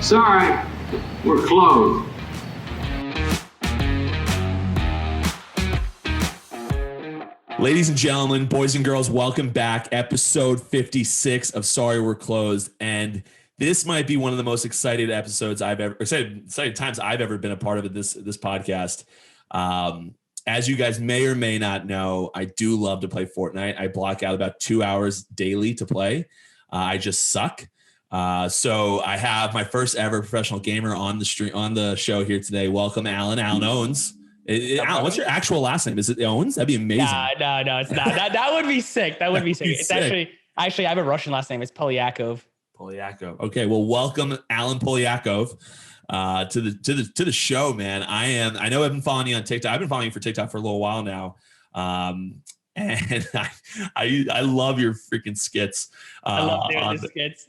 Sorry, we're closed. Ladies and gentlemen, boys and girls, welcome back. Episode 56 of Sorry We're Closed. And this might be one of the most excited episodes excited times I've ever been a part of this podcast. As you guys may or may not know, I do love to play Fortnite. I block out about 2 hours daily to play. I just suck. So I have my first ever professional gamer on the show here today. Welcome, Allanownz. Alan, what's your actual last name? Is it Owens? That'd be amazing. No, it's not. That would be sick. That would be sick. It's sick. actually I have a Russian last name. It's Polyakov. Okay, well, welcome, Alan Polyakov, to the show, man. I know I've been following you on TikTok. I've been following you for TikTok for a little while now, and I love your freaking skits. I love doing the skits.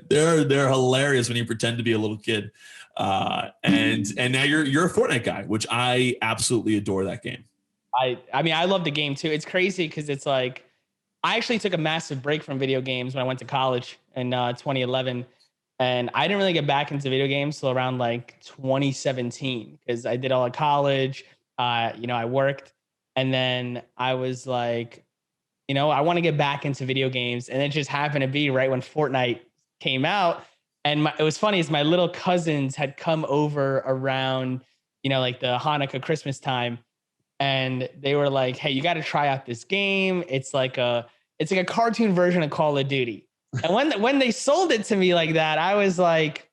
they're hilarious when you pretend to be a little kid. And now you're a Fortnite guy, which I absolutely adore that game. I mean, I love the game too. It's crazy because it's like, I actually took a massive break from video games when I went to college in 2011. And I didn't really get back into video games till around like 2017 because I did all of college. I worked, and then I was like, I want to get back into video games. And it just happened to be right when Fortnite came out. And it was funny is my little cousins had come over around, like the Hanukkah Christmas time. And they were like, hey, you got to try out this game. It's like a cartoon version of Call of Duty. And when they sold it to me like that, I was like,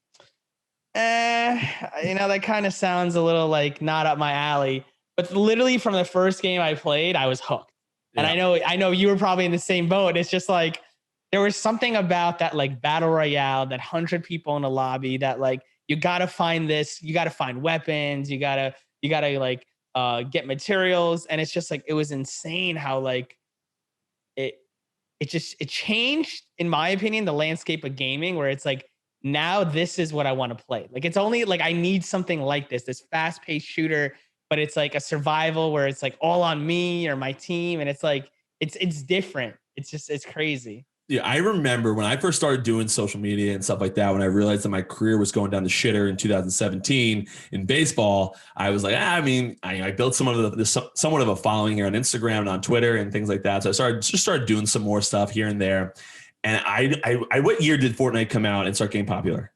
that kind of sounds a little like not up my alley. But literally from the first game I played, I was hooked. Yeah. And I know you were probably in the same boat. It's just like, there was something about that like battle royale, that 100 people in a lobby that like, you got to find this, you got to find weapons, you got to like get materials. And it's just like, it was insane how like it changed, in my opinion, the landscape of gaming, where it's like, now this is what I want to play. Like, it's only like, I need something like this fast paced shooter, but it's like a survival where it's like all on me or my team. And it's like, it's different. It's crazy. Yeah, I remember when I first started doing social media and stuff like that, when I realized that my career was going down the shitter in 2017 in baseball, I was like, I built somewhat of a following here on Instagram and on Twitter and things like that. So I started doing some more stuff here and there. And I what year did Fortnite come out and start getting popular?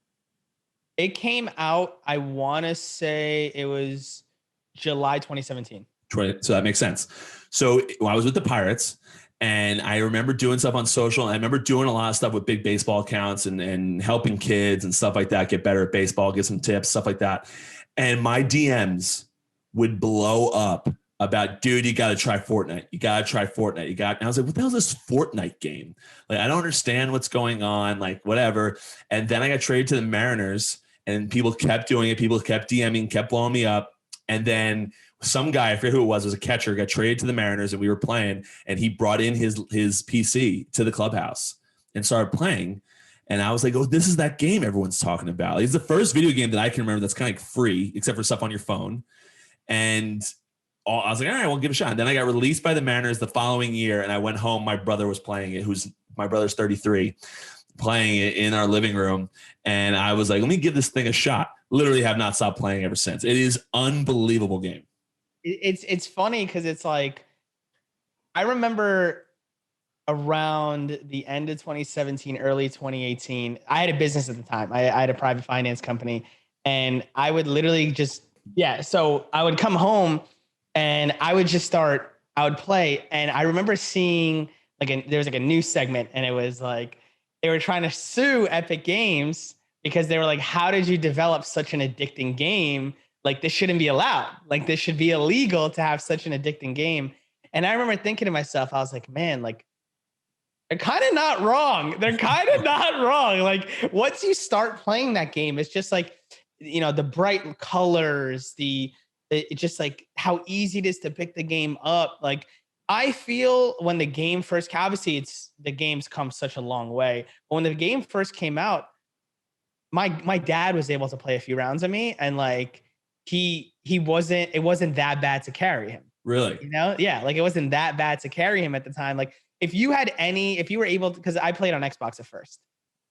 It came out, I want to say it was July 2017. So that makes sense. So when I was with the Pirates, and I remember doing stuff on social. And I remember doing a lot of stuff with big baseball accounts and helping kids and stuff like that get better at baseball, get some tips, stuff like that. And my DMs would blow up about, dude, you got to try Fortnite. You got to try Fortnite. And I was like, what the hell is this Fortnite game? Like, I don't understand what's going on, like whatever. And then I got traded to the Mariners, and people kept doing it. People kept DMing, kept blowing me up. And then some guy, I forget who it was a catcher, got traded to the Mariners, and we were playing, and he brought in his PC to the clubhouse and started playing. And I was like, oh, this is that game everyone's talking about. It's the first video game that I can remember that's kind of like free, except for stuff on your phone. And I was like, all right, we'll give it a shot. And then I got released by the Mariners the following year, and I went home. My brother was playing it, my brother's 33, playing it in our living room. And I was like, let me give this thing a shot. Literally have not stopped playing ever since. It is unbelievable game. It's funny because it's like, I remember around the end of 2017, early 2018, I had a business at the time. I had a private finance company, and I would literally so I would come home and I would play. And I remember seeing there was like a news segment, and it was like, they were trying to sue Epic Games because they were like, how did you develop such an addicting game? Like, this shouldn't be allowed. Like, this should be illegal to have such an addicting game. And I remember thinking to myself, I was like, man, like, they're kind of not wrong. Like, once you start playing that game, it's just like, the bright colors, it's just like how easy it is to pick the game up. Like, I feel when the game first came, obviously the game's come such a long way. But when the game first came out, my dad was able to play a few rounds of me, and like, it wasn't that bad to carry him. Really? Yeah. Like, it wasn't that bad to carry him at the time. Like, if you were able to, because I played on Xbox at first,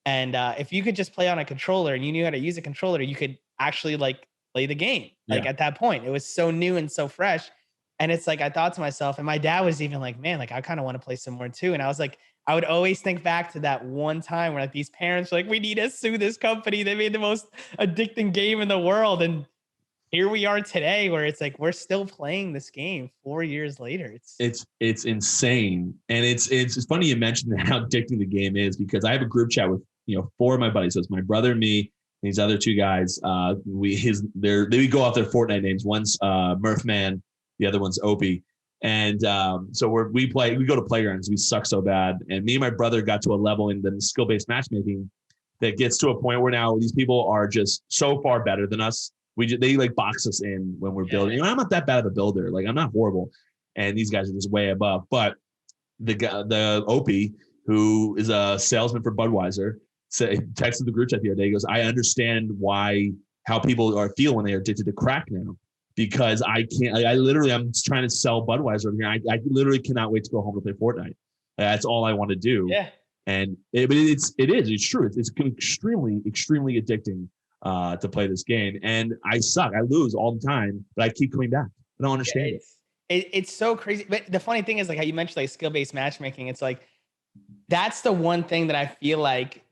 And if you could just play on a controller and you knew how to use a controller, you could actually like play the game. Like Yeah. at that point, it was so new and so fresh. And it's like I thought to myself, and my dad was even like, man, like I kind of want to play some more too. And I was like, I would always think back to that one time where like these parents were like, we need to sue this company. They made the most addicting game in the world. And here we are today where it's like we're still playing this game 4 years later. It's insane. And it's funny you mentioned how addicting the game is, because I have a group chat with, 4 of my buddies. So it's my brother, me, and these other 2 guys. They go off their Fortnite names. One's Murphman, the other one's Opie. And so we go to playgrounds. We suck so bad. And me and my brother got to a level in the skill-based matchmaking that gets to a point where now these people are just so far better than us. They like box us in when we're building. I'm not that bad of a builder. Like I'm not horrible. And these guys are just way above. But the Opie, who is a salesman for Budweiser, texted the group chat the other day. He goes, I understand how people feel when they are addicted to crack now, because I can't. I'm trying to sell Budweiser over here. I literally cannot wait to go home to play Fortnite. That's all I want to do. Yeah. And it's true. It's extremely, extremely addicting to play this game. And I suck. I lose all the time, but I keep coming back. I don't understand it. It's so crazy. But the funny thing is, like how you mentioned, like skill-based matchmaking, it's like that's the one thing that I feel like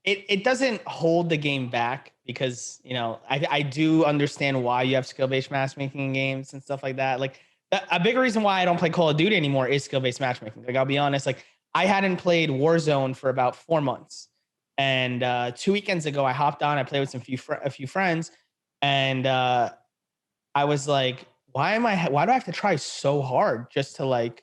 it doesn't hold the game back, because I do understand why you have skill-based matchmaking in games and stuff like that. Like a big reason why I don't play Call of Duty anymore is skill-based matchmaking. Like I'll be honest, like I hadn't played Warzone for about 4 months, and 2 weekends ago I hopped on. I played with a few friends, and I was like, why do I have to try so hard just to like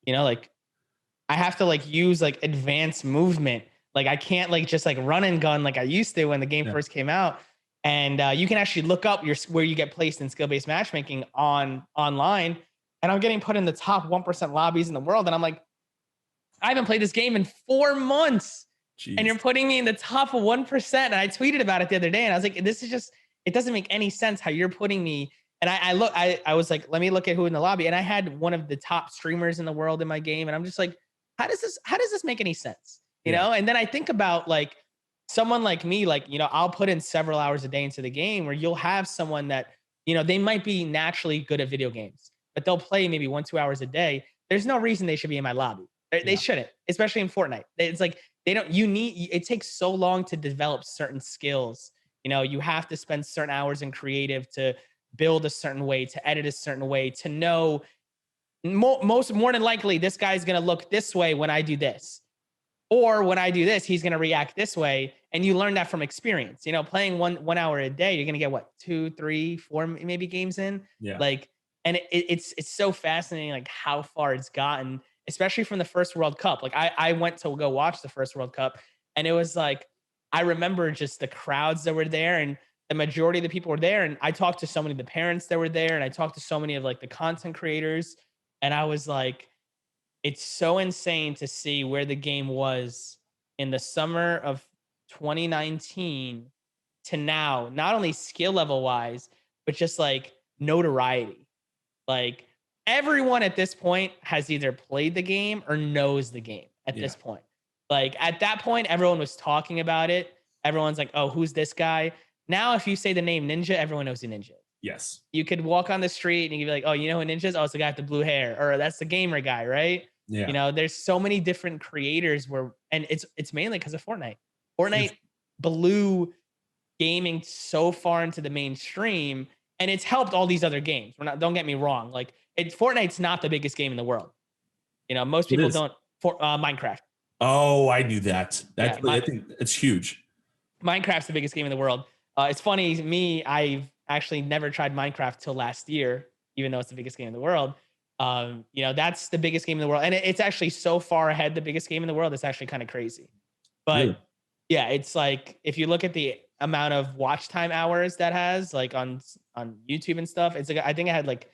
I have to like use like advanced movement. Like I can't like just like run and gun like I used to when the game first came out. And you can actually look up where you get placed in skill-based matchmaking online. And I'm getting put in the top 1% lobbies in the world. And I'm like, I haven't played this game in 4 months. Jeez. And you're putting me in the top 1%. And I tweeted about it the other day. And I was like, this is just, it doesn't make any sense how you're putting me. And I was like, let me look at who in the lobby. And I had one of the top streamers in the world in my game. And I'm just like, how does this make any sense? You know? And then I think about like someone like me, like, I'll put in several hours a day into the game, where you'll have someone that, they might be naturally good at video games, but they'll play maybe 1-2 hours a day. There's no reason they should be in my lobby. They shouldn't, especially in Fortnite. It's like, it takes so long to develop certain skills. You have to spend certain hours in creative to build a certain way, to edit a certain way, to know more than likely this guy's going to look this way when I do this, or when I do this, he's going to react this way. And you learn that from experience. Playing 1 hour a day, you're going to get what, 2, 3, 4 maybe games in. Yeah. Like, and it's so fascinating, like how far it's gotten, especially from the first World Cup. Like I went to go watch the first World Cup, and it was like, I remember just the crowds that were there, and the majority of the people were there. And I talked to so many of the parents that were there, and I talked to so many of like the content creators. And I was like, it's so insane to see where the game was in the summer of 2019 to now, not only skill level wise, but just like notoriety. Like everyone at this point has either played the game or knows the game at this point. Like at that point, everyone was talking about it. Everyone's like, oh, who's this guy? Now, if you say the name Ninja, everyone knows who Ninja is. Yes. You could walk on the street and you'd be like, oh, you know who Ninja is? Oh, it's the guy with the blue hair, or that's the gamer guy, right? Yeah. There's so many different creators and it's mainly because of Fortnite. Fortnite blew gaming so far into the mainstream, and it's helped all these other games. Don't get me wrong. Like Fortnite's not the biggest game in the world. Most people don't. Minecraft. Oh, I knew that. I think it's huge. Minecraft's the biggest game in the world. It's funny, I've actually never tried Minecraft till last year, even though it's the biggest game in the world. That's the biggest game in the world. And it's actually so far ahead, the biggest game in the world, it's actually kind of crazy. But yeah, it's like, if you look at the amount of watch time hours that has, like on YouTube and stuff, it's like, I think it had like,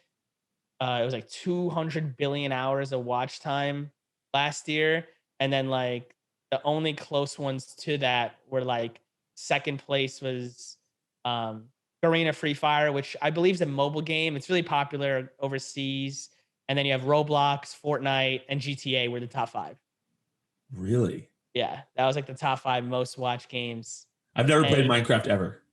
it was like 200 billion hours of watch time last year. And then like the only close ones to that were like, second place was Garena Free Fire, which I believe is a mobile game. It's really popular overseas. And then you have Roblox, Fortnite, and GTA were the top 5. Really? Yeah, that was like the top 5 most watched games I've never played Minecraft ever.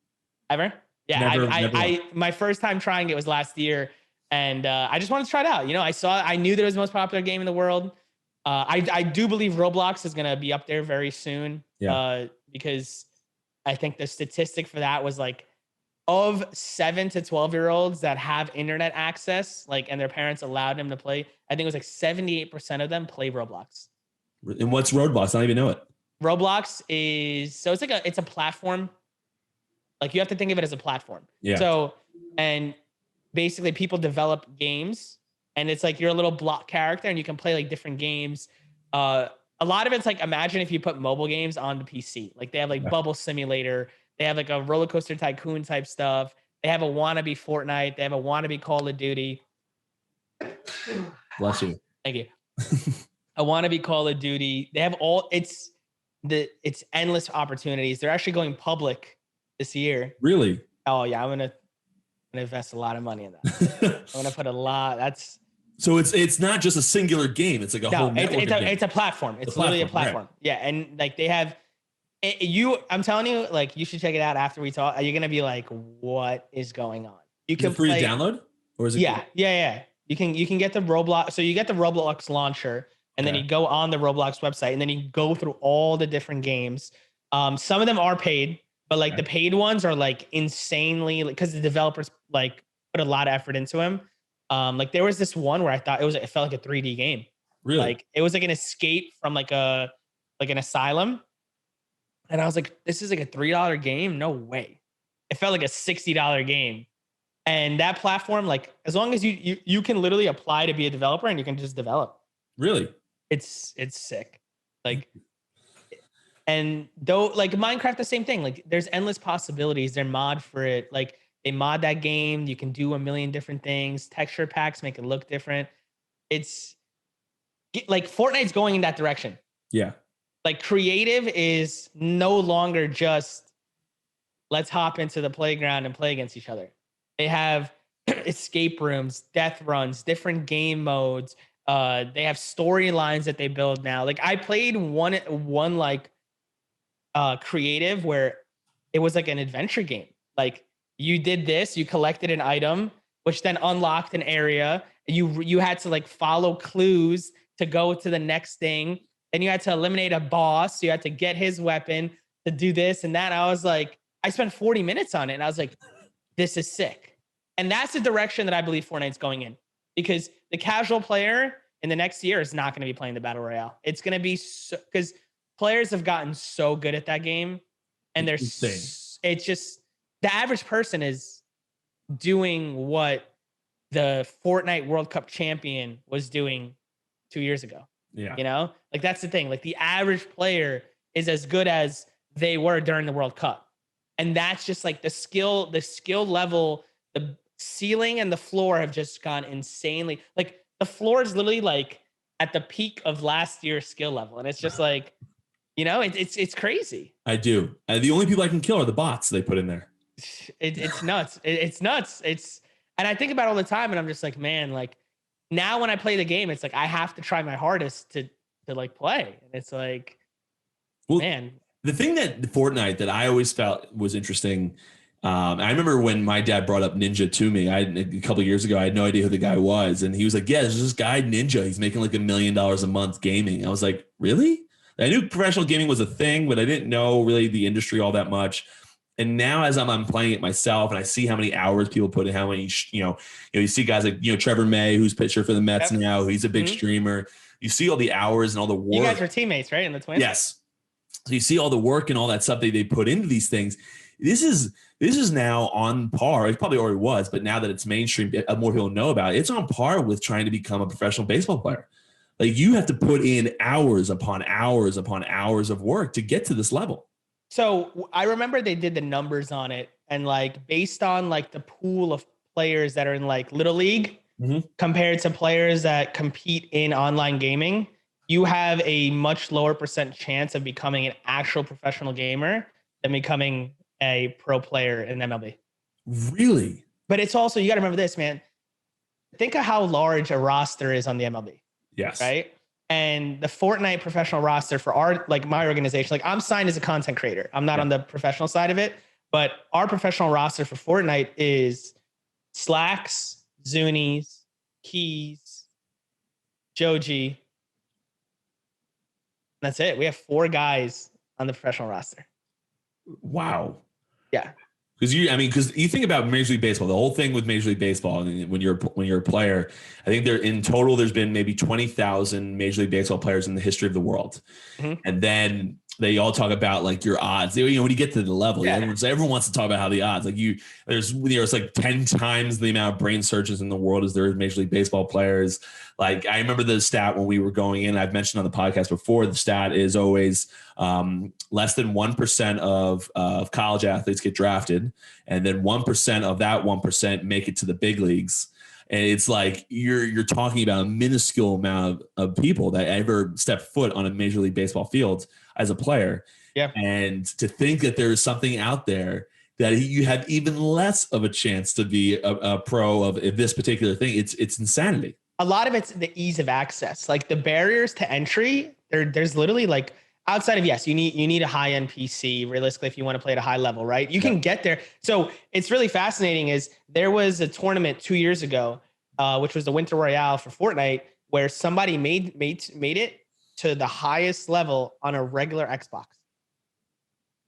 ever. Yeah, Never. my first time trying it was last year, and I just wanted to try it out. You know, I knew that it was the most popular game in the world. I do believe Roblox is gonna be up there very soon. Yeah. Because I think the statistic for that was like of 7 to 12-year-olds that have internet access, like, and their parents allowed them to play, I think it was like 78% of them play Roblox. And what's Roblox? I don't even know it. Roblox is, so it's a platform. Like, you have to think of it as a platform. Yeah. So, and basically people develop games, and it's like you're a little block character and you can play like different games. A lot of it's like, imagine if you put mobile games on the PC, like they have like Bubble Simulator, they have like a roller coaster tycoon type stuff. They have a wannabe Fortnite. They have a wannabe Call of Duty. Bless you. Thank you. A wannabe Call of Duty. They have it's endless opportunities. They're actually going public this year. Really? Oh yeah. I'm gonna invest a lot of money in that. I'm gonna put a lot. So it's not just a singular game. It's like a whole network. It's a platform. It's literally a platform. Right. Yeah, and like they have I'm telling you, like, you should check it out after we talk. You're gonna be like, what is going on? You can free to download, or is it? Yeah. You can get the Roblox. So you get the Roblox launcher, and then you go on the Roblox website, and then you go through all the different games. Some of them are paid, but like the paid ones are like insanely, because the developers like put a lot of effort into them. Like there was this one where I thought it felt like a 3D game. Really? Like it was like an escape from like an asylum. And I was like, this is like a $3 game? No way. It felt like a $60 game. And that platform, like, as long as you can literally apply to be a developer and you can just develop. Really? It's sick. Like, and though, like Minecraft, the same thing. Like, there's endless possibilities. They're mod for it. Like, they mod that game. You can do a million different things. Texture packs make it look different. It's like Fortnite's going in that direction. Yeah. Like, creative is no longer just let's hop into the playground and play against each other. They have escape rooms, death runs, different game modes. They have storylines that they build now. Like, I played one like creative where it was like an adventure game. Like, you did this, you collected an item, which then unlocked an area. You had to like follow clues to go to the next thing. Then you had to eliminate a boss. So you had to get his weapon to do this and that. I was like, I spent 40 minutes on it, and I was like, this is sick. And that's the direction that I believe Fortnite's going in, because the casual player in the next year is not going to be playing the Battle Royale. It's going to be because players have gotten so good at that game, and it's just the average person is doing what the Fortnite World Cup champion was doing 2 years ago. Yeah. You know, like that's the thing. Like, the average player is as good as they were during the World Cup. And that's just like the skill level, the ceiling and the floor have just gone insanely. Like, the floor is literally like at the peak of last year's skill level. And it's just like, you know, it's crazy. I do. The only people I can kill are the bots they put in there. It's nuts. It's nuts. And I think about it all the time, and I'm just like, man, like, now when I play the game, it's like I have to try my hardest to like play. And it's like, well, man. The thing that Fortnite that I always felt was interesting. I remember when my dad brought up Ninja to me, a couple of years ago, I had no idea who the guy was. And he was like, yeah, there's this guy Ninja. He's making like $1 million a month gaming. I was like, really? I knew professional gaming was a thing, but I didn't know really the industry all that much. And now as I'm playing it myself, and I see how many hours people put in, how many, you see guys like, Trevor May, who's pitcher for the Mets now, he's a big streamer. You see all the hours and all the work. You guys were teammates, right? In the Twins? Yes. So you see all the work and all that stuff they put into these things. This is now on par. It probably already was, but now that it's mainstream, more people know about it. It's on par with trying to become a professional baseball player. Like, you have to put in hours upon hours upon hours of work to get to this level. So I remember they did the numbers on it, and like based on like the pool of players that are in like Little League compared to players that compete in online gaming, you have a much lower % chance of becoming an actual professional gamer than becoming a pro player in MLB. Really? But it's also, you got to remember this, man. Think of how large a roster is on the MLB. Yes. Right. And the Fortnite professional roster for our, like my organization, like I'm signed as a content creator. I'm not on the professional side of it, but our professional roster for Fortnite is Slacks, Zunies, Keys, Joji. That's it. We have 4 guys on the professional roster. Wow. Yeah. Because you think about Major League Baseball, the whole thing with Major League Baseball, and when you're a player, I think in total there's been maybe 20,000 Major League Baseball players in the history of the world, and then they all talk about like your odds. When you get to the level, everyone wants to talk about how the odds. Like there's like 10 times the amount of brain surgeons in the world as there is Major League Baseball players. Like I remember the stat when we were going in. I've mentioned on the podcast before. The stat is always less than 1% of college athletes get drafted, and then 1% of that 1% make it to the big leagues. And it's like you're talking about a minuscule amount of people that ever step foot on a Major League Baseball field as a player. Yeah. And to think that there is something out there that you have even less of a chance to be a pro of this particular thing, it's insanity. A lot of it's the ease of access, like the barriers to entry. There's literally like outside of, yes, you need a high end PC realistically if you want to play at a high level, right? You can get there. So it's really fascinating is there was a tournament 2 years ago, which was the Winter Royale for Fortnite, where somebody made it to the highest level on a regular Xbox.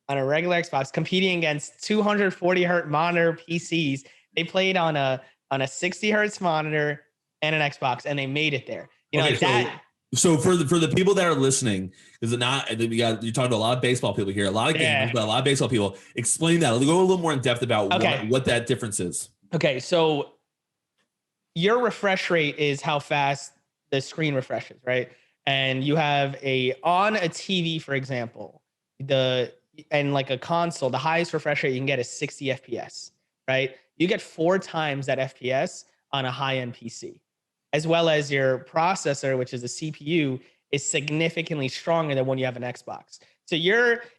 On a regular Xbox, competing against 240 hertz monitor PCs. They played on a 60 hertz monitor and an Xbox, and they made it there. So for the people that are listening, you're talking to a lot of baseball people here, a lot of gamers, but a lot of baseball people. Explain that. Go a little more in depth about what that difference is. Okay, so your refresh rate is how fast the screen refreshes, right? And you have on a TV, for example, and like a console, the highest refresh rate you can get is 60 FPS, right? You get 4 times that FPS on a high-end PC, as well as your processor, which is a CPU, is significantly stronger than when you have an Xbox. So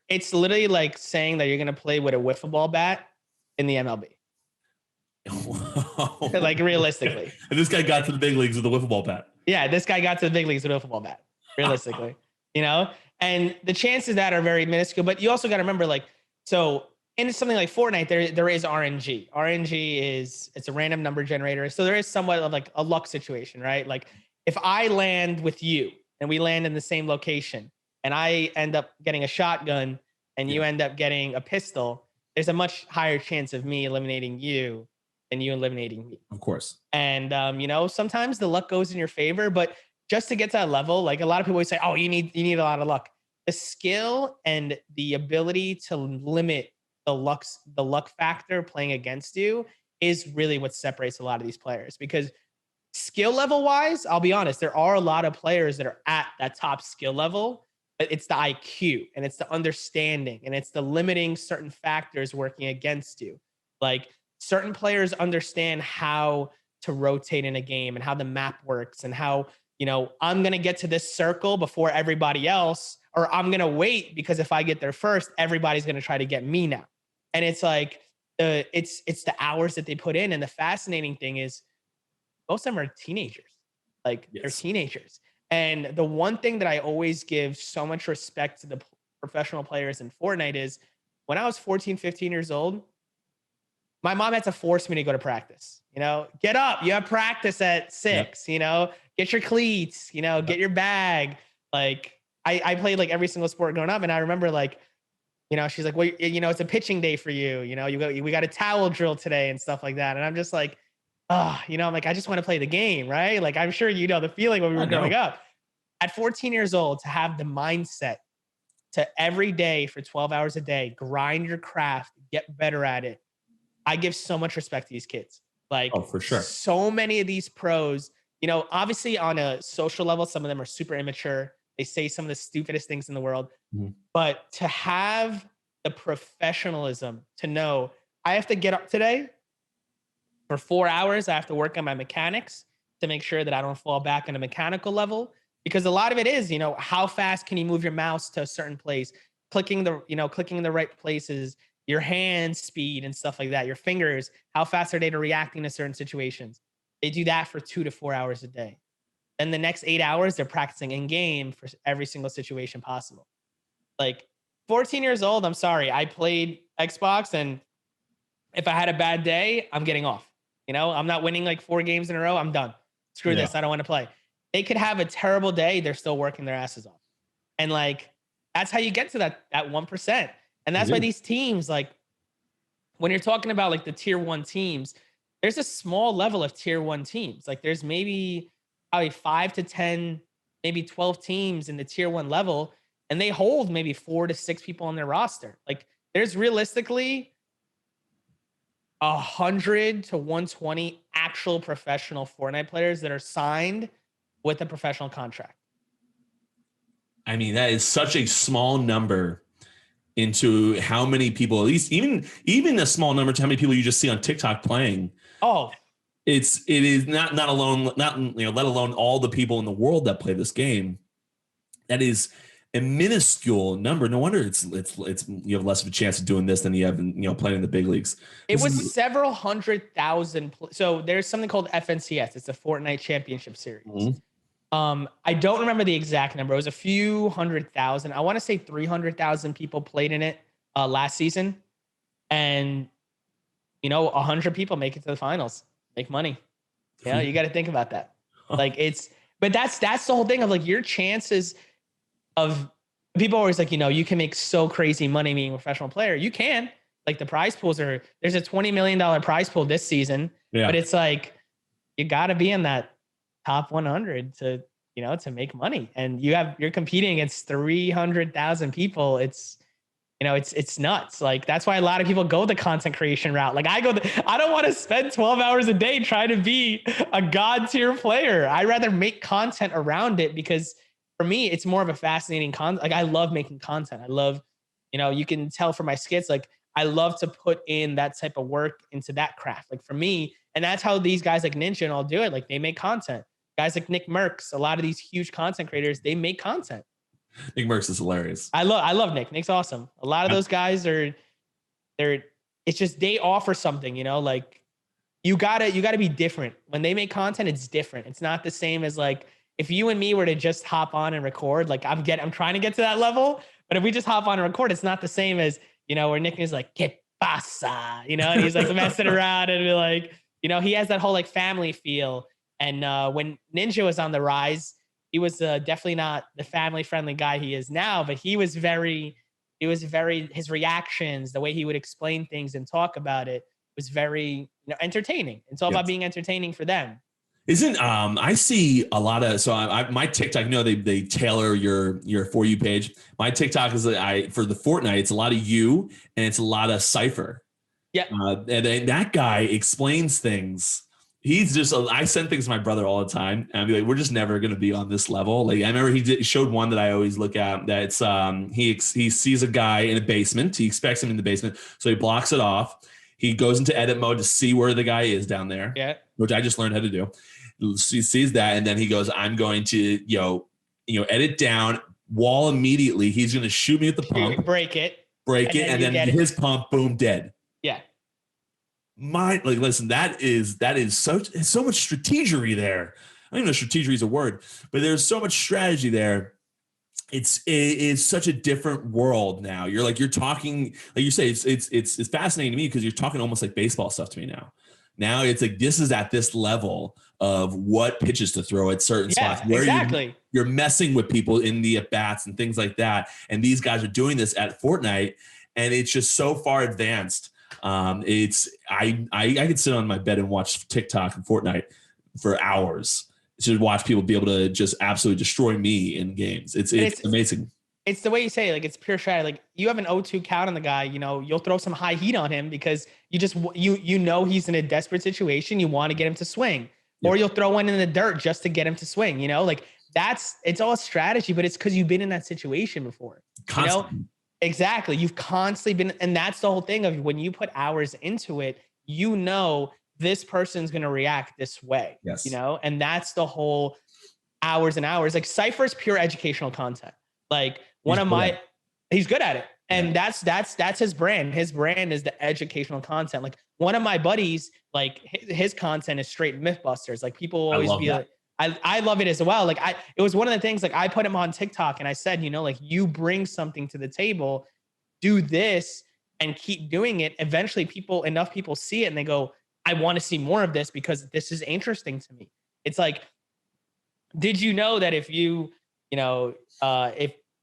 it's literally like saying that you're going to play with a wiffle ball bat in the MLB. Wow. Like realistically. And this guy got to the big leagues with a wiffle ball bat. Yeah, this guy got to the big leagues with a football bat, realistically, and the chances that are very minuscule, but you also got to remember, like, so in something like Fortnite, there is RNG. RNG it's a random number generator. So there is somewhat of like a luck situation, right? Like if I land with you and we land in the same location and I end up getting a shotgun and you end up getting a pistol, there's a much higher chance of me eliminating you than you eliminating me. Of course. And, sometimes the luck goes in your favor, but just to get to that level, like a lot of people always say, oh, you need a lot of luck. The skill and the ability to limit the luck factor playing against you is really what separates a lot of these players, because skill level wise, I'll be honest, there are a lot of players that are at that top skill level, but it's the IQ and it's the understanding and it's the limiting certain factors working against you. Like certain players understand how to rotate in a game and how the map works and how, I'm going to get to this circle before everybody else, or I'm going to wait because if I get there first, everybody's going to try to get me now. And it's like, it's the hours that they put in. And the fascinating thing is most of them are teenagers. Like they're teenagers. And the one thing that I always give so much respect to the professional players in Fortnite is when I was 14, 15 years old, my mom had to force me to go to practice. Get up, you have practice at 6, get your cleats, get your bag. Like I played like every single sport growing up. And I remember like, she's like, well, it's a pitching day for you. We got a towel drill today and stuff like that. And I'm just like, I'm like, I just want to play the game, right? Like, I'm sure the feeling when we were growing up. At 14 years old, to have the mindset to every day for 12 hours a day, grind your craft, get better at it. I give so much respect to these kids. Like, oh, for sure. So many of these pros, obviously on a social level, some of them are super immature. They say some of the stupidest things in the world. Mm-hmm. But to have the professionalism to know I have to get up today for 4 hours. I have to work on my mechanics to make sure that I don't fall back on a mechanical level, because a lot of it is, how fast can you move your mouse to a certain place, clicking in the right places, your hand speed and stuff like that, your fingers, how fast are they to reacting to certain situations? They do that for 2 to 4 hours a day. Then the next 8 hours, they're practicing in game for every single situation possible. Like 14 years old, I'm sorry. I played Xbox, and if I had a bad day, I'm getting off. I'm not winning like 4 games in a row. I'm done. Screw this. I don't want to play. They could have a terrible day. They're still working their asses off. And like, that's how you get to that 1%. And that's why these teams, like when you're talking about like the tier 1 teams, there's a small level of tier 1 teams. Like there's maybe probably 5 to 10, maybe 12 teams in the tier 1 level, and they hold maybe 4 to 6 people on their roster. Like there's realistically 100 to 120 actual professional Fortnite players that are signed with a professional contract. I mean, that is such a small number into how many people, at least even a small number to how many people you just see on TikTok playing. Oh, it is not alone, let alone all the people in the world that play this game. That is a minuscule number. No wonder it's you have less of a chance of doing this than you have playing in the big leagues. It was several 100,000. So there's something called FNCS. It's the Fortnite Championship Series. Mm-hmm. I don't remember the exact number. It was a few 100,000. I want to say 300,000 people played in it last season, and 100 people make it to the finals, make money. You got to think about that. Like but that's the whole thing of like your chances of people are always like, you can make so crazy money being a professional player. You can, like the prize pools there's a $20 million prize pool this season, but it's like, you got to be in that top 100 to make money, and you're competing against 300,000 people. It's nuts. Like that's why a lot of people go the content creation route. Like I don't want to spend 12 hours a day trying to be a god tier player. I'd rather make content around it, because for me, it's more of a fascinating content. Like I love making content. I love, you can tell from my skits, like I love to put in that type of work into that craft. Like for me, and that's how these guys like Ninja and all do it. Like they make content. Guys like Nick Merckx, a lot of these huge content creators, they make content. Nick Merckx is hilarious. I love Nick. Nick's awesome. A lot of those guys it's just, they offer something, like you gotta be different. When they make content, it's different. It's not the same as like, if you and me were to just hop on and record, like I'm trying to get to that level, but if we just hop on and record, it's not the same as, where Nick is like, "Que pasa?" And he's like messing around and be like, he has that whole like family feel. And when Ninja was on the rise, he was definitely not the family friendly guy he is now, but his reactions, the way he would explain things and talk about it was very, entertaining. It's all about being entertaining for them. I see a lot of, my TikTok, they tailor your For You page. My TikTok is for the Fortnite, it's a lot of you and it's a lot of Cypher. Yeah. And that guy explains things. He's just, I send things to my brother all the time, and I'd be like, we're just never going to be on this level. Like I remember he showed one that I always look at, that's he sees a guy in a basement. He expects him in the basement. So he blocks it off. He goes into edit mode to see where the guy is down there, which I just learned how to do. He sees that, and then he goes, I'm going to, edit down, wall immediately. He's going to shoot me with the pump. Break it. And then his pump, boom, dead. Yeah. Listen, that is so much strategery there. I don't even know if strategery is a word, but there's so much strategy there. It's such a different world now. You're talking, like you say, it's fascinating to me because you're talking almost like baseball stuff to me now. Now it's like, this is at this level of what pitches to throw at certain spots where you're messing with people in the at bats and things like that. And these guys are doing this at Fortnite, and it's just so far advanced. I could sit on my bed and watch TikTok and Fortnite for hours to watch people be able to just absolutely destroy me in games. It's amazing. It's the way you say it, like it's pure strategy. Like you have an 0-2 count on the guy, you'll throw some high heat on him because you just he's in a desperate situation. You want to get him to swing, or you'll throw one in the dirt just to get him to swing. Like it's all strategy, but it's because you've been in that situation before. Constantly. Exactly. You've constantly been, and that's the whole thing of when you put hours into it, this person's going to react this way, and that's the whole hours and hours. Like Cypher's pure educational content. Like he's good at it. And that's his brand. His brand is the educational content. Like one of my buddies, like his content is straight Mythbusters. Like people always be like, I love it as well. Like it was one of the things, like I put him on TikTok and I said, like you bring something to the table, do this and keep doing it. Eventually enough people see it and they go, I want to see more of this because this is interesting to me. It's like, did you know that if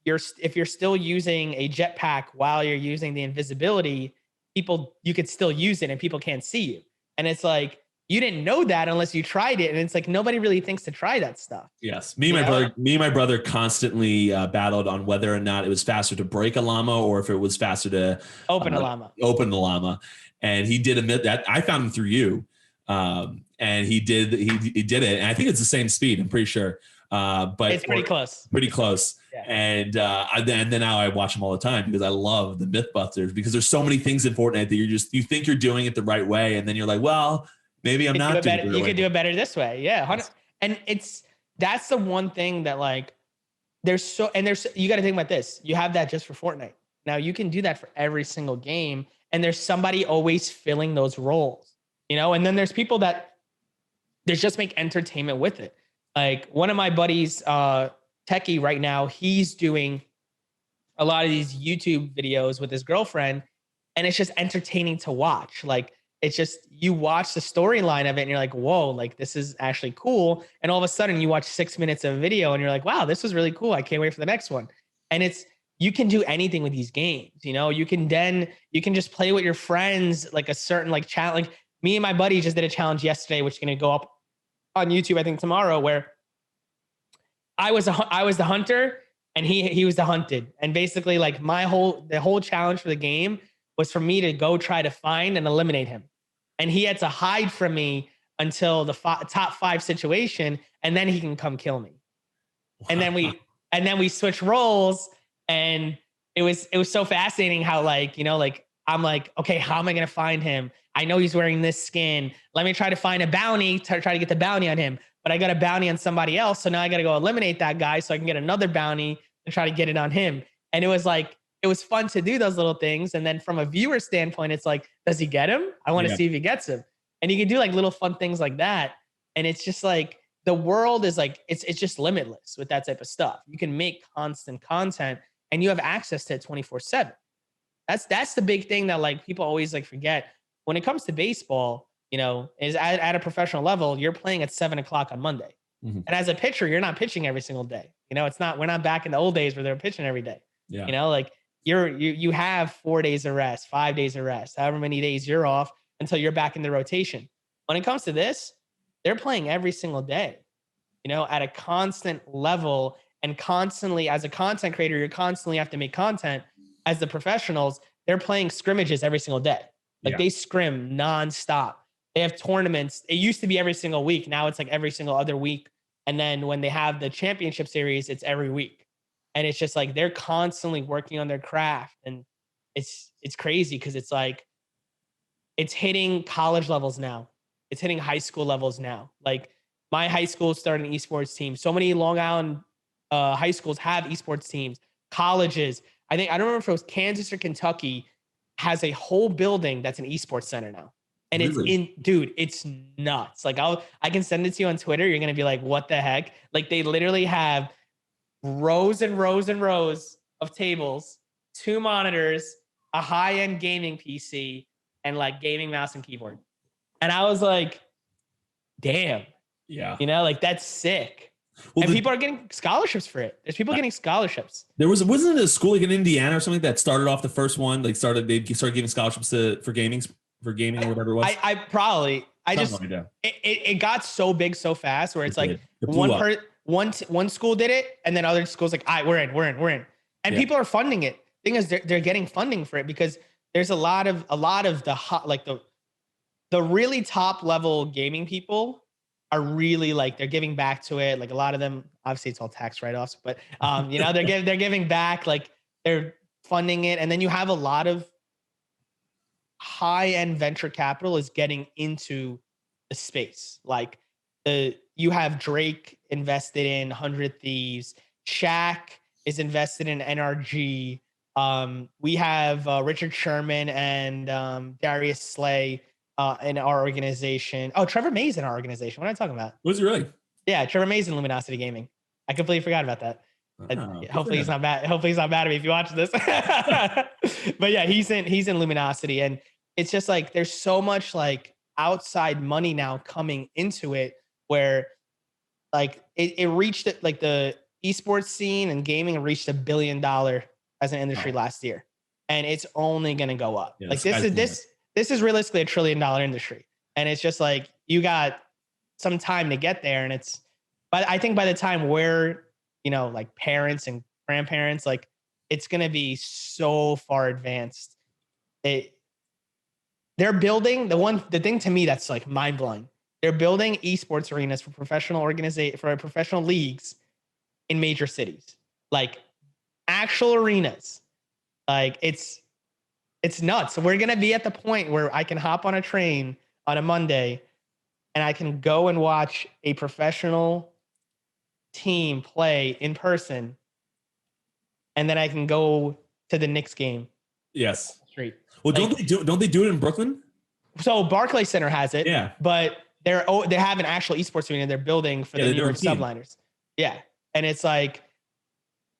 if you're still using a jetpack while you're using the invisibility, you could still use it and people can't see you. And it's like, you didn't know that unless you tried it. And it's like, nobody really thinks to try that stuff. Yes. Me and my brother constantly battled on whether or not it was faster to break a llama or if it was faster to open the llama. And he did admit that. I found him through you. And he did it. And I think it's the same speed. I'm pretty sure. But it's pretty close. Pretty close. Yeah. And then now I watch them all the time because I love the Mythbusters, because there's so many things in Fortnite that you think you're doing it the right way. And then you're like, well, maybe I'm not doing it the right way. You could do it better this way. Yeah. Yes. And that's the one thing that like, you got to think about this. You have that just for Fortnite. Now you can do that for every single game. And there's somebody always filling those roles, and then there's people that they just make entertainment with it. Like one of my buddies, techie right now, he's doing a lot of these YouTube videos with his girlfriend, and it's just entertaining to watch. Like it's just, you watch the storyline of it and you're like, whoa, like this is actually cool. And all of a sudden you watch 6 minutes of video and you're like, wow, this was really cool. I can't wait for the next one. And you can do anything with these games. You can just play with your friends, like a certain like challenge. Like me and my buddy just did a challenge yesterday, which is going to go up on YouTube, I think tomorrow, where I was the hunter and he was the hunted. And basically like the whole challenge for the game was for me to go try to find and eliminate him. And he had to hide from me until the top 5 situation. And then he can come kill me. Wow. And then we switch roles, and it was so fascinating how like, I'm like, okay, how am I going to find him? I know he's wearing this skin. Let me try to find a bounty to try to get the bounty on him. But I got a bounty on somebody else. So now I got to go eliminate that guy so I can get another bounty and try to get it on him. And it was fun to do those little things. And then from a viewer standpoint, it's like, does he get him? I want to see if he gets him. And you can do like little fun things like that. And it's just like, the world is like, it's just limitless with that type of stuff. You can make constant content and you have access to it 24/7. That's the big thing that like people always like forget. When it comes to baseball, is at a professional level, you're playing at 7:00 on Monday. Mm-hmm. And as a pitcher, you're not pitching every single day. We're not back in the old days where they're pitching every day. Yeah. Like you have 4 days of rest, 5 days of rest, however many days you're off until you're back in the rotation. When it comes to this, they're playing every single day, at a constant level, and constantly as a content creator, you constantly have to make content. As the professionals, they're playing scrimmages every single day. Like they scrim nonstop. They have tournaments. It used to be every single week. Now it's like every single other week. And then when they have the championship series, it's every week. And it's just like, they're constantly working on their craft. And it's crazy because it's like, it's hitting college levels now. It's hitting high school levels now. Like my high school started an esports team. So many Long Island high schools have esports teams, colleges. I don't remember if it was Kansas or Kentucky has a whole building that's an esports center now. And really? It's nuts. Like I can send it to you on Twitter. You're going to be like, what the heck? Like they literally have rows and rows and rows of tables, 2 monitors, a high-end gaming PC, and like gaming mouse and keyboard. And I was like, damn. Yeah. Like that's sick. Well, and people are getting scholarships for it. There's people getting scholarships. Wasn't it a school like in Indiana or something that started off the first one? Like they started giving scholarships for gaming or whatever it was. It got so big so fast where it's like one school did it and then other schools like, all right, we're in. And people are funding it. Thing is, they're getting funding for it because there's a lot of the hot, like the really top level gaming people are really like, they're giving back to it. Like a lot of them, obviously it's all tax write-offs, but they're giving back, like they're funding it. And then you have a lot of high-end venture capital is getting into the space. Like you have Drake invested in 100 Thieves. Shaq is invested in NRG. We have Richard Sherman and Darius Slay in our organization. Oh, Trevor May's in our organization. What am I talking about? Was he really? Yeah, Trevor May's in Luminosity Gaming. I completely forgot about that. Hopefully he's not mad. Hopefully he's not mad at me if you watch this. But yeah, he's in Luminosity, and it's just like there's so much like outside money now coming into it, where like it reached it, like the esports scene and gaming reached $1 billion as an industry last year, and it's only going to go up. Yeah, like this is realistically $1 trillion industry, and it's just like you got some time to get there, and but I think by the time we're like parents and grandparents, like it's going to be so far advanced. They're building the thing to me that's like mind blowing. They're building esports arenas for professional leagues in major cities, like actual arenas. Like it's nuts. So we're going to be at the point where I can hop on a train on a Monday and I can go and watch a professional team play in person, and then I can go to the Knicks game. Yes. Street. Well, don't they do it in Brooklyn? So Barclays Center has it. Yeah. But they have an actual esports arena they're building for the New York Subliners. Yeah. And it's like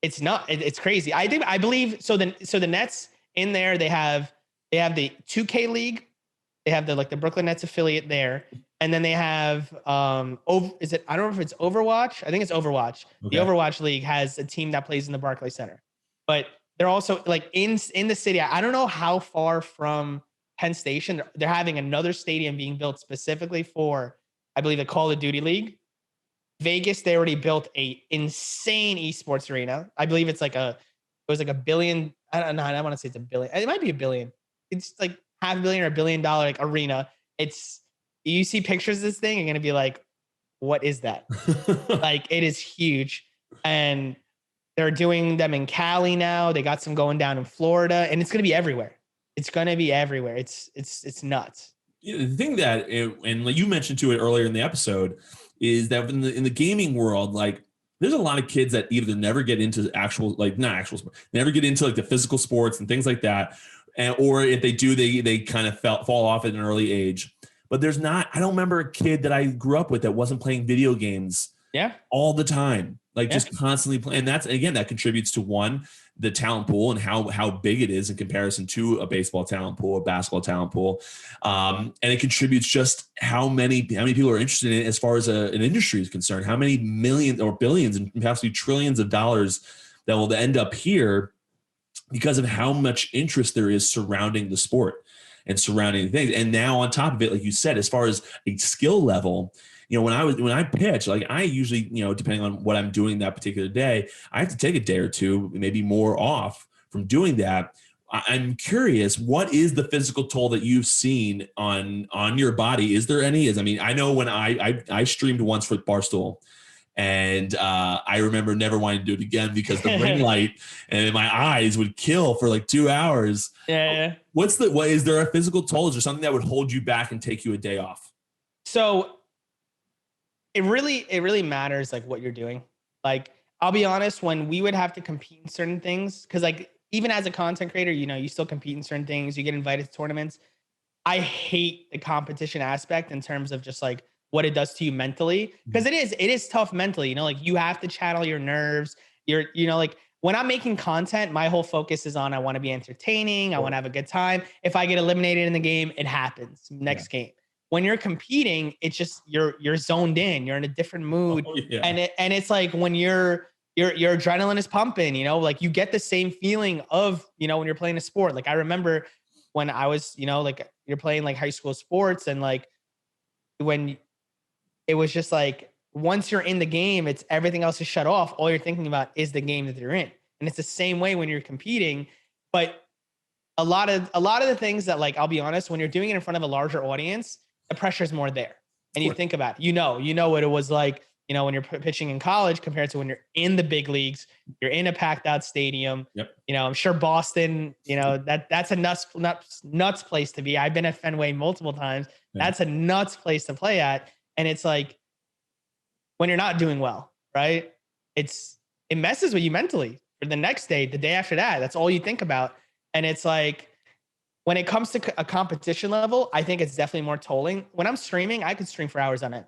it's crazy. I believe so the Nets in there, they have the 2K league. They have the Brooklyn Nets affiliate there. And then they have I don't know if it's Overwatch. I think it's Overwatch. Okay. The Overwatch League has a team that plays in the Barclays Center. But they're also like in the city. I don't know how far from Penn Station. They're having another stadium being built specifically for, I believe, the Call of Duty League. Vegas, they already built a insane esports arena. I believe it was like $1 billion. I don't know. I want to say it's $1 billion. It might be $1 billion. It's like $500 million or $1 billion like arena. You see pictures of this thing, you're going to be like, what is that? Like, it is huge. And they're doing them in Cali now. They got some going down in Florida, and it's going to be everywhere. It's going to be everywhere. It's nuts. Yeah, the thing and like you mentioned to it earlier in the episode, is that in the gaming world, like there's a lot of kids that either never get into never get into like the physical sports and things like that. Or if they do, they kind of fall off at an early age. But I don't remember a kid that I grew up with that wasn't playing video games all the time, just constantly playing. And that contributes to the talent pool and how big it is in comparison to a baseball talent pool, a basketball talent pool. And it contributes just how many people are interested in it as far as an industry is concerned, how many millions or billions and possibly trillions of dollars that will end up here because of how much interest there is surrounding the sport and surrounding things. And now on top of it, like you said, as far as a skill level, when I pitch, like I usually, depending on what I'm doing that particular day, I have to take a day or two, maybe more off from doing that. I'm curious, what is the physical toll that you've seen on your body? Is there any? I know when I streamed once for Barstool, and I remember never wanting to do it again because the ring light and my eyes would kill for like 2 hours. Yeah. Is there a physical toll? Is there something that would hold you back and take you a day off? So it really matters like what you're doing. Like, I'll be honest, when we would have to compete in certain things, because like even as a content creator, you still compete in certain things, you get invited to tournaments. I hate the competition aspect in terms of just like what it does to you mentally, because it is tough mentally, like you have to channel your nerves. Like when I'm making content, my whole focus is on, I want to be entertaining. I want to have a good time. If I get eliminated in the game, it happens next game. When you're competing, it's just, you're zoned in, you're in a different mood. Oh, yeah. And it's like when your adrenaline is pumping, like you get the same feeling of, when you're playing a sport. Like I remember when I was, like you're playing like high school sports, and like when it was just like, once you're in the game, it's everything else is shut off. All you're thinking about is the game that you're in. And it's the same way when you're competing. But a lot of the things that, like, I'll be honest, when you're doing it in front of a larger audience, the pressure is more there. And you think about it, you know what it was like, when you're pitching in college compared to when you're in the big leagues, you're in a packed out stadium. Yep. I'm sure Boston, that's a nuts place to be. I've been at Fenway multiple times. Yeah. That's a nuts place to play at. And it's like, when you're not doing well, right? It messes with you mentally for the next day, the day after that. That's all you think about. And it's like, when it comes to a competition level, I think it's definitely more tolling. When I'm streaming, I could stream for hours on it.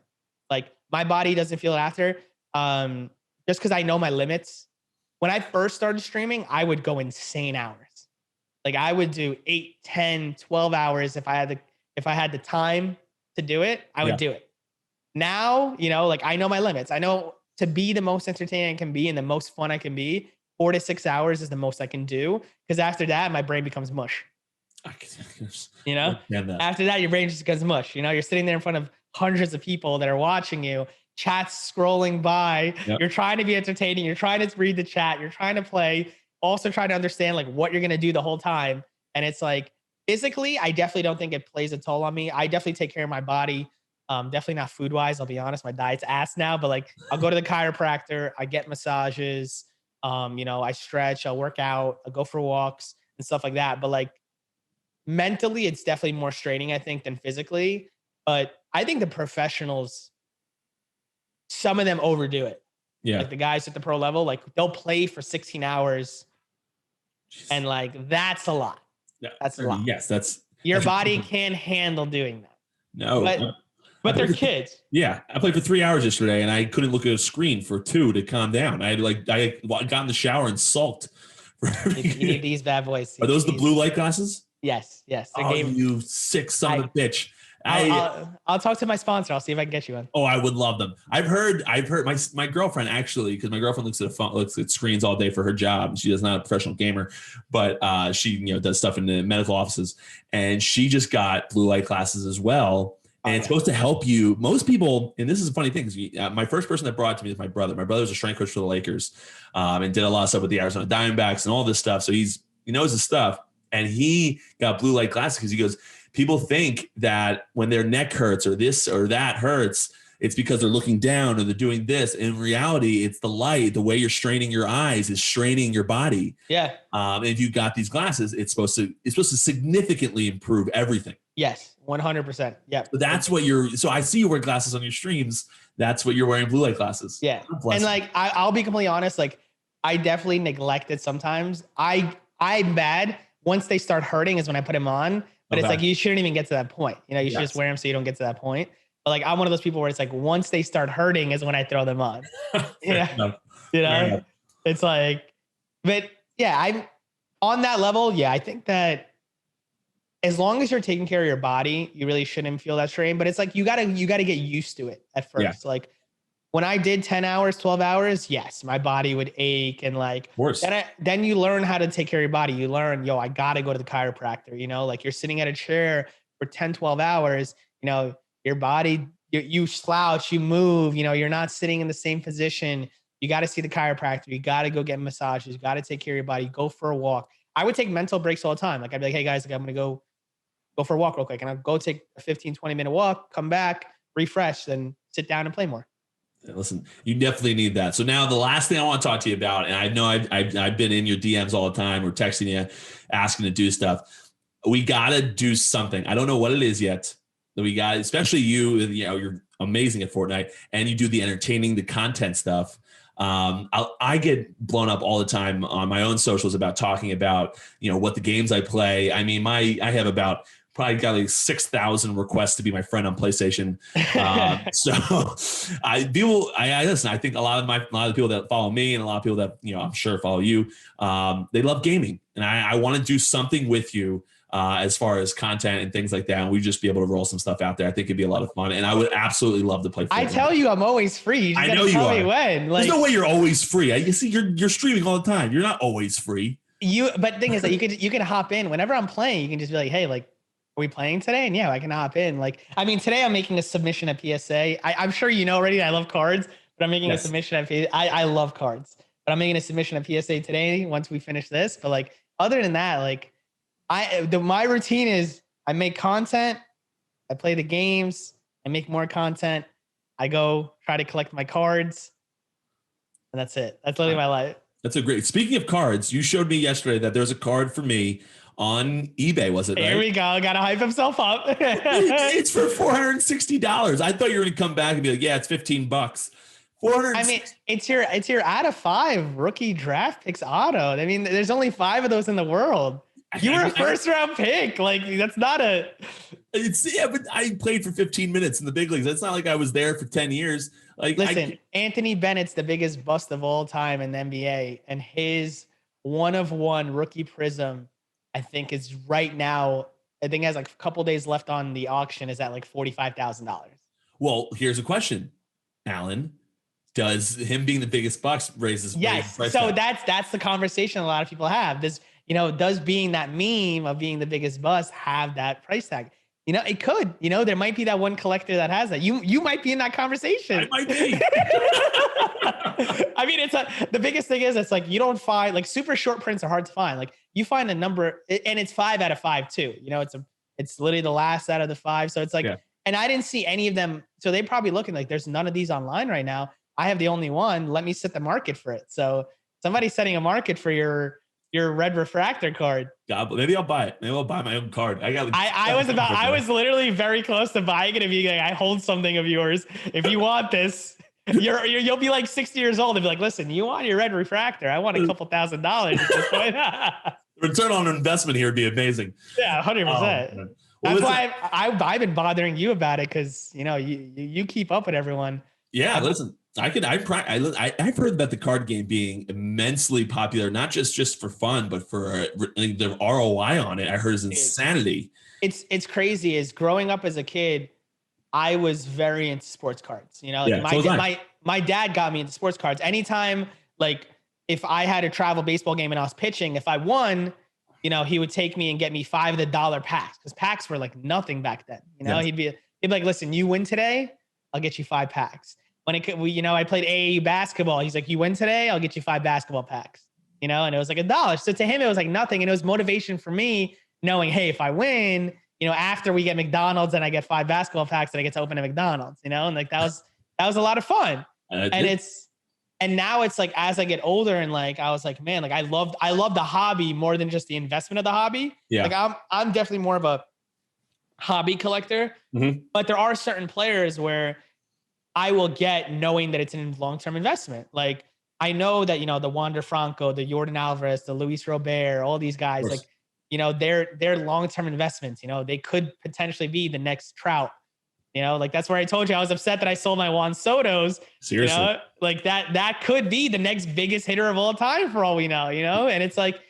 Like my body doesn't feel it after. Just because I know my limits. When I first started streaming, I would go insane hours. Like I would do 8, 10, 12 hours if I had the time to do it, I would do it. Now, like I know my limits. I know to be the most entertaining I can be and the most fun I can be, 4 to 6 hours is the most I can do. Because after that, my brain becomes mush. After that, your brain just becomes mush. You're sitting there in front of hundreds of people that are watching you, chats scrolling by. Yep. You're trying to be entertaining. You're trying to read the chat. You're trying to play. Also trying to understand like what you're going to do the whole time. And it's like physically, I definitely don't think it plays a toll on me. I definitely take care of my body. Definitely not food wise. I'll be honest. My diet's ass now, but like I'll go to the chiropractor. I get massages. I stretch. I'll work out. I'll go for walks and stuff like that. But like mentally, it's definitely more straining, I think, than physically. But I think the professionals, some of them overdo it. Yeah. Like the guys at the pro level, like they'll play for 16 hours. And like, that's a lot. Yeah. That's a lot. Yes. Your body can't handle doing that. No. But they're kids. Yeah. I played for 3 hours yesterday and I couldn't look at a screen for 2 to calm down. I got in the shower and sulked. You need these bad boys. Are those the blue light glasses? Yes. You sick son of a bitch. I'll talk to my sponsor. I'll see if I can get you one. Oh, I would love them. I've heard my girlfriend actually, because my girlfriend looks at screens all day for her job. She is not a professional gamer, but she does stuff in the medical offices, and she just got blue light glasses as well. And it's supposed to help you. Most people, and this is a funny thing, because my first person that brought it to me is my brother. My brother's a strength coach for the Lakers, and did a lot of stuff with the Arizona Diamondbacks and all this stuff. So he knows his stuff, and he got blue light glasses because he goes, people think that when their neck hurts or this or that hurts, it's because they're looking down or they're doing this. In reality, it's the light. The way you're straining your eyes is straining your body. Yeah. And if you got these glasses, it's supposed to significantly improve everything. Yes, 100%. Yeah. So that's what so I see you wear glasses on your streams. That's what you're wearing, blue light glasses. Yeah. And like, I'll be completely honest. Like I definitely neglect it sometimes. I'm bad. Once they start hurting is when I put them on. But it's like, you shouldn't even get to that point. You should just wear them so you don't get to that point. But like, I'm one of those people where it's like, once they start hurting is when I throw them on. It's like, but yeah, I'm on that level. Yeah. I think that as long as you're taking care of your body, you really shouldn't feel that strain, but it's like, you gotta get used to it at first. Yeah. Like when I did 10 hours, 12 hours, yes, my body would ache. And like, then you learn how to take care of your body. You learn, I got to go to the chiropractor, like you're sitting at a chair for 10, 12 hours, your body, you slouch, you move, you're not sitting in the same position. You got to see the chiropractor. You got to go get massages. You got to take care of your body. Go for a walk. I would take mental breaks all the time. Like I'd be like, hey guys, like I'm going to go for a walk real quick. And I'll go take a 15, 20-minute walk, come back, refresh, then sit down and play more. Listen, you definitely need that. So now the last thing I want to talk to you about, and I know I've been in your DMs all the time. We're texting you, asking to do stuff. We got to do something. I don't know what it is yet. That we got, especially you're amazing at Fortnite, and you do the entertaining, the content stuff. I get blown up all the time on my own socials about talking about, what the games I play. I mean, I have probably got like 6,000 requests to be my friend on PlayStation. So listen, I think a lot of the people that follow me and a lot of people that, I'm sure follow you, they love gaming, and I want to do something with you. As far as content and things like that, and we just be able to roll some stuff out there. I think it'd be a lot of fun, and I would absolutely love to play Fortnite. I tell you, I'm always free. I know you are. When. There's no way you're always free. You see, you're streaming all the time. You're not always free. But the thing is that you can hop in whenever I'm playing. You can just be like, hey, like, are we playing today? And yeah, I can hop in. Like, I mean, today I'm making a submission at PSA. I'm sure already. I love cards, but I'm making a submission at PSA. I love cards, but I'm making a submission at PSA today once we finish this. But like, other than that, like. My routine is I make content, I play the games, I make more content, I go try to collect my cards, and that's it. That's literally my life. That's speaking of cards, you showed me yesterday that there's a card for me on eBay, was it? Here we go. Gotta hype himself up. It's for $460. I thought you were gonna come back and be like, yeah, it's $15. I mean, it's your out of 5 rookie draft picks auto. I mean, there's only 5 of those in the world. You were a first round pick. Like that's not a. But I played for 15 minutes in the big leagues. It's not like I was there for 10 years. Like, listen, Anthony Bennett's the biggest bust of all time in the NBA, and his 1-of-1 rookie prism, I think, is right now. I think has like a couple days left on the auction. Is at like $45,000. Well, here's a question, Alan. Does him being the biggest bucks raises? Yes. So that's the conversation a lot of people have. Does being that meme of being the biggest bust have that price tag? It could. There might be that one collector that has that. You might be in that conversation. I might be. I mean, the biggest thing is it's like you don't find like super short prints are hard to find. Like you find a number and it's 5 out of 5 too. It's literally the last out of the 5. So it's like, and I didn't see any of them. So they probably looking like there's none of these online right now. I have the only one. Let me set the market for it. So somebody's setting a market for your red refractor card. God, maybe I'll buy it. Maybe I'll buy my own card. I was literally very close to buying it and being like, I hold something of yours. If you want this, you'll be like 60 years old and be like, listen, you want your red refractor? I want a couple $1,000 at this point. Return on investment here would be amazing. Yeah, 100%. That's why I've been bothering you about it because you keep up with everyone. Yeah, listen. I've heard about the card game being immensely popular, not just for fun, but for the ROI on it. I heard is insanity. It's crazy. Is growing up as a kid, I was very into sports cards. My dad got me into sports cards. Anytime, like if I had a travel baseball game and I was pitching, if I won, he would take me and get me 5 of the dollar packs because packs were like nothing back then. He'd be like, listen, you win today, I'll get you 5 packs. When I played AAU basketball. He's like, you win today, I'll get you 5 basketball packs, and it was like $1. So to him, it was like nothing. And it was motivation for me knowing, hey, if I win, after we get McDonald's and I get 5 basketball packs and I get to open a McDonald's, and like that was a lot of fun. And now it's like, as I get older and like, I was like, man, like I love the hobby more than just the investment of the hobby. Yeah. Like I'm definitely more of a hobby collector, but there are certain players where I will get knowing that it's a long-term investment. Like I know that, the Wander Franco, the Jordan Alvarez, the Luis Robert, all these guys, like, they're long-term investments. They could potentially be the next Trout. Like that's where I told you I was upset that I sold my Juan Soto's. Seriously. Like that could be the next biggest hitter of all time for all we know, and it's like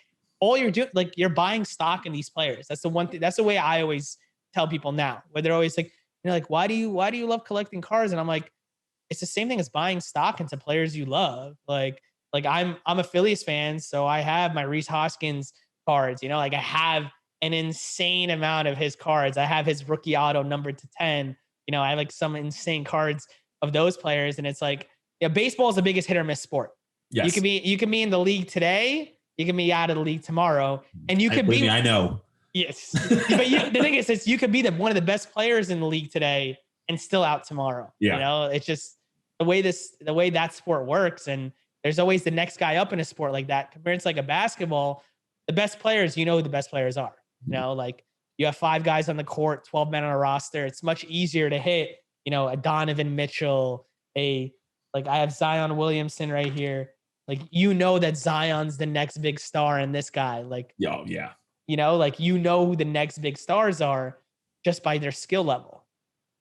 all you're doing, like you're buying stock in these players. That's the one thing. That's the way I always tell people now, where they're always like, like, why do you love collecting cards? And I'm like, it's the same thing as buying stock into players you love. Like I'm a Phillies fan, so I have my Rhys Hoskins cards. Like I have an insane amount of his cards. I have his rookie auto numbered to 10. I have like some insane cards of those players, and it's like, baseball is the biggest hit or miss sport. Yes. You can be in the league today, you can be out of the league tomorrow, and you could be. I know. Yes, but the thing is, you could be one of the best players in the league today and still out tomorrow. Yeah. It's just the way that sport works, and there's always the next guy up in a sport like that. Compared to like a basketball, the best players, who the best players are. Like you have 5 guys on the court, 12 men on a roster. It's much easier to hit, a Donovan Mitchell, I have Zion Williamson right here. Like, that Zion's the next big star in this guy. Like, oh yeah. Who the next big stars are just by their skill level.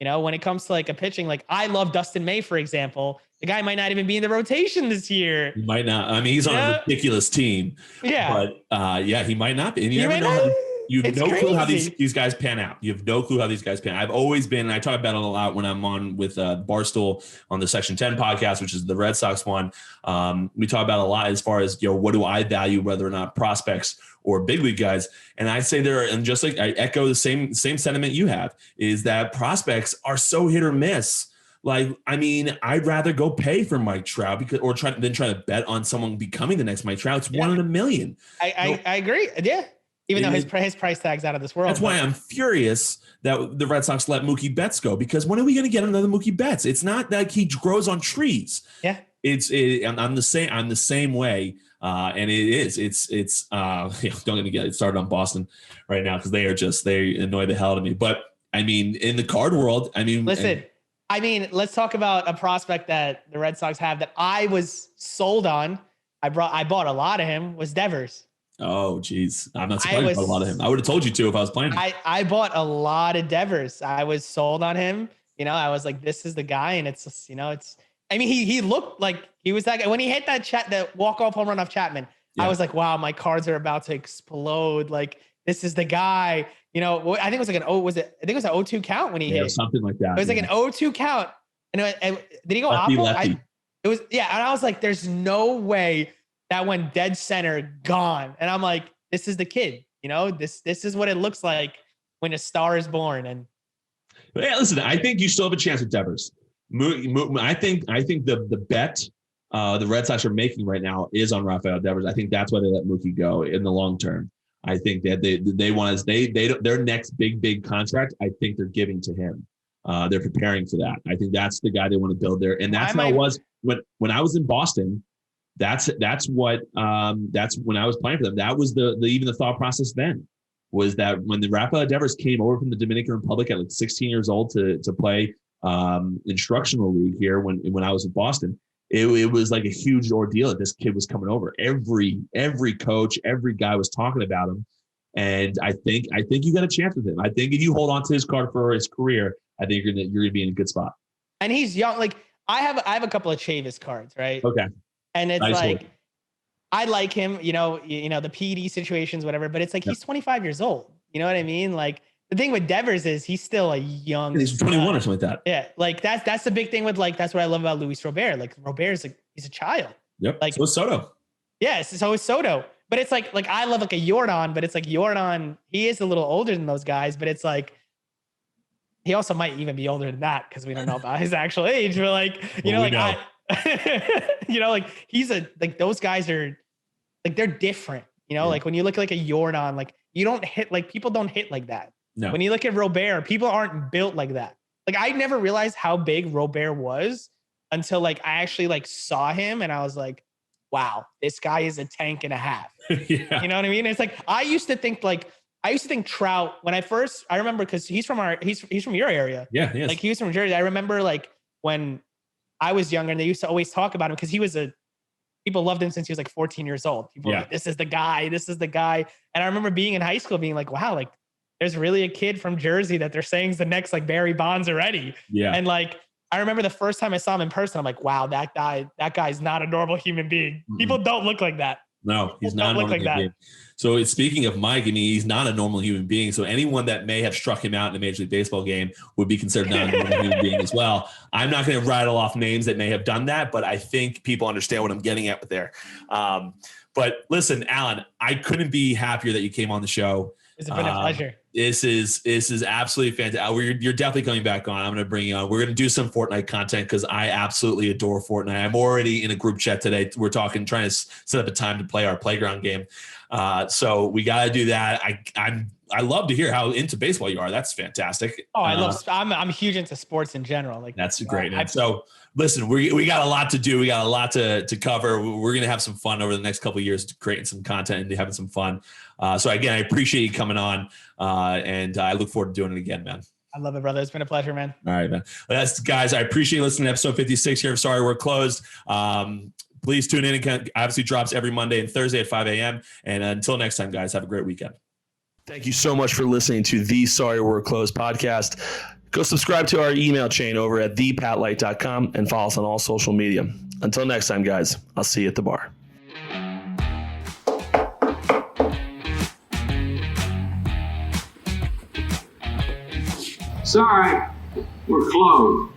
When it comes to like a pitching, like I love Dustin May, for example. The guy might not even be in the rotation this year. He might not. I mean, he's on a ridiculous team. Yeah. But he might not be. And you never know. You have no clue how these guys pan out. You have no clue how these guys pan out. I've always been, and I talk about it a lot when I'm on with Barstool on the Section 10 podcast, which is the Red Sox one. We talk about a lot as far as, what do I value, whether or not prospects or big league guys. And I say and just like I echo the same sentiment you have, is that prospects are so hit or miss. Like, I mean, I'd rather go pay for Mike Trout than try to bet on someone becoming the next Mike Trout. It's 1 in a million. I agree. Yeah. Even though his price tag's out of this world. That's why I'm furious that the Red Sox let Mookie Betts go, because when are we going to get another Mookie Betts? It's not like he grows on trees. Yeah. I'm the same way. And don't get it started on Boston right now, because they annoy the hell out of me. But I mean, in the card world, let's talk about a prospect that the Red Sox have that I was sold on. I bought a lot of him, was Devers. Oh, geez. I'm not surprised about a lot of him. I would have told you to if I was playing him. I bought a lot of Devers. I was sold on him. I was like, this is the guy. And it's just, I mean, he looked like he was that guy. When he hit that walk-off home run off Chapman, I was like, wow, my cards are about to explode. Like, this is the guy. I think it was like I think it was an 0-2 count when he hit. Something like that. It was like an 0-2 count. And did he go lefty, oppo? lefty. It was, yeah. And I was like, there's no way that went dead center, gone. And I'm like, this is the kid. This is what it looks like when a star is born. And yeah, listen, I think you still have a chance with Devers. I think the bet the Red Sox are making right now is on Rafael Devers. I think that's why they let Mookie go in the long term. I think that they want their next big contract. I think they're giving to him. They're preparing for that. I think that's the guy they want to build there, and that's how it was when I was in Boston. That's when I was playing for them. That was even the thought process then was that when the Rafael Devers came over from the Dominican Republic at like 16 years old to play instructional league here when I was in Boston. It was like a huge ordeal that this kid was coming over. Every coach, every guy was talking about him. And I think you got a chance with him. I think if you hold on to his card for his career, I think you're gonna be in a good spot. And he's young. Like I have a couple of Chavis cards, right? Okay. And it's nice like one. I like him, the PD situations, whatever, but it's like he's 25 years old. You know what I mean? Like the thing with Devers is he's still a young. He's 21 or something like that. Yeah, like that's the big thing with that's what I love about Luis Robert. Like Robert's like he's a child. Yep. Like so is Soto. Yes, so is Soto. But it's like I love like a Yordan, but it's like Yordan, he is a little older than those guys, but it's like he also might even be older than that because we don't know about his actual age. But like, he's those guys are like they're different. Like when you look at like a Yordan, like you don't hit like people don't hit like that. No. When you look at Robert, people aren't built like that. Like I never realized how big Robert was until like I actually saw him and I was like, wow, this guy is a tank and a half. Yeah. You know what I mean? It's like I used to think Trout when I remember because he's from your area. Yeah, yes. Like he was from Jersey. I remember like when I was younger and they used to always talk about him because people loved him since he was like 14 years old. People were like, this is the guy. And I remember being in high school being like, wow, like there's really a kid from Jersey that they're saying is the next like Barry Bonds already. Yeah. And like I remember the first time I saw him in person, I'm like, wow, that guy's not a normal human being. Mm-hmm. People don't look like that. No, he's not a normal human being. So speaking of Mike, I mean, he's not a normal human being. So anyone that may have struck him out in a Major League Baseball game would be considered not a normal human being as well. I'm not going to rattle off names that may have done that, but I think people understand what I'm getting at with there. But listen, Alan, I couldn't be happier that you came on the show. It's been a pleasure. This is absolutely fantastic. You're definitely coming back on. I'm going to bring you on. We're going to do some Fortnite content because I absolutely adore Fortnite. I'm already in a group chat today. We're trying to set up a time to play our playground game. So we got to do that. I love to hear how into baseball you are. That's fantastic. Oh, I'm huge into sports in general. Like that's great. So listen, we got a lot to do. We got a lot to cover. We're going to have some fun over the next couple of years, creating some content and having some fun. So again, I appreciate you coming on, and I look forward to doing it again, man. I love it, brother. It's been a pleasure, man. All right, man. Well, that's guys. I appreciate you listening to episode 56 here. I'm sorry we're closed. Please tune in. It obviously drops every Monday and Thursday at 5 a.m. And until next time, guys, have a great weekend. Thank you so much for listening to the Sorry We're Closed podcast. Go subscribe to our email chain over at thepatlight.com and follow us on all social media. Until next time, guys, I'll see you at the bar. Sorry, we're closed.